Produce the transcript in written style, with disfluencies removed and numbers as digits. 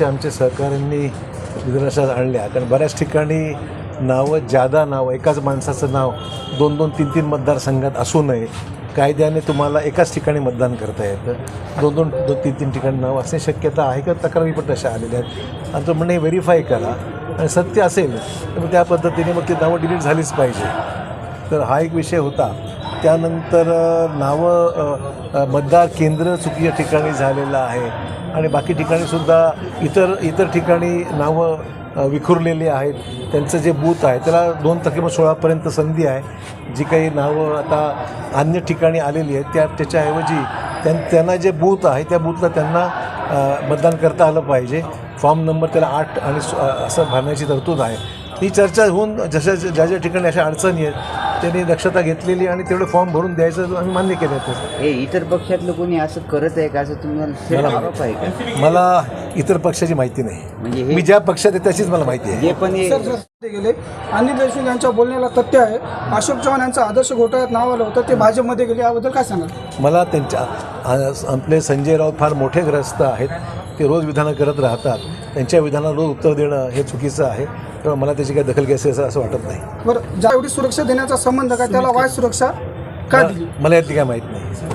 पक्षाचे आमचे सहकाऱ्यांनी निदर्शनास आणल्या, कारण बऱ्याच ठिकाणी नावं एकाच माणसाचं नाव 2-2, 3-3 मतदारसंघात असू नये. कायद्याने तुम्हाला एकाच ठिकाणी मतदान करता येतं. 2-2, 3-3 ठिकाणी नाव असण्याची शक्यता आहे का? तक्रारी पण तशा आलेल्या आहेत. आमचं म्हणणं हे व्हेरीफाय करा आणि सत्य असेल तर मग त्या पद्धतीने मग ती नावं डिलीट झालीच पाहिजे. तर हा एक विषय होता. त्यानंतर नावं मतदार केंद्र चुकीच्या ठिकाणी झालेलं आहे आणि बाकी ठिकाणीसुद्धा इतर ठिकाणी नावं विखुरलेली आहेत. त्यांचं जे बूथ आहे त्याला 2 किंवा 16पर्यंत संधी आहे. जी काही नावं आता अन्य ठिकाणी आलेली आहेत त्याच्याऐवजी त्यांना जे बूथ आहे त्या बूथला त्यांना मतदान करता आलं पाहिजे. फॉर्म नंबर त्याला 8 आणि असं भरण्याची तरतूद आहे. ही चर्चा होऊन ज्या ठिकाणी अशा अडचणी आहेत त्यांनी दक्षता घेतलेली आणि तेवढे फॉर्म भरून द्यायचं आम्ही मान्य केलं होतं. हे इतर पक्षातलं कोणी असं करत आहे का, असं तुम्हाला आरोप आहे का? मला इतर पक्षाची माहिती नाही. म्हणजे मी ज्या पक्षात आहे त्याचीच मला माहिती आहे. जे पण गेले अनिल देशमुख यांच्या बोलण्याला तथ्य आहे. अशोक चव्हाण यांचा आदर्श घोटाळ्यात नाव आलं होतं, ते भाजपमध्ये गेले, याबद्दल काय सांगाल? मला आपले संजय राऊत फार मोठे ग्रस्त आहेत. ते रोज विधानं करत राहतात. त्यांच्या विधानाला रोज उत्तर देणं हे चुकीचं आहे. तेव्हा मला त्याची काही दखल घ्यायची असं वाटत नाही. बरं, ज्या एवढी सुरक्षा देण्याचा संबंध काय, त्याला वाय सुरक्षा का दिली? मला यातली काय माहीत नाही.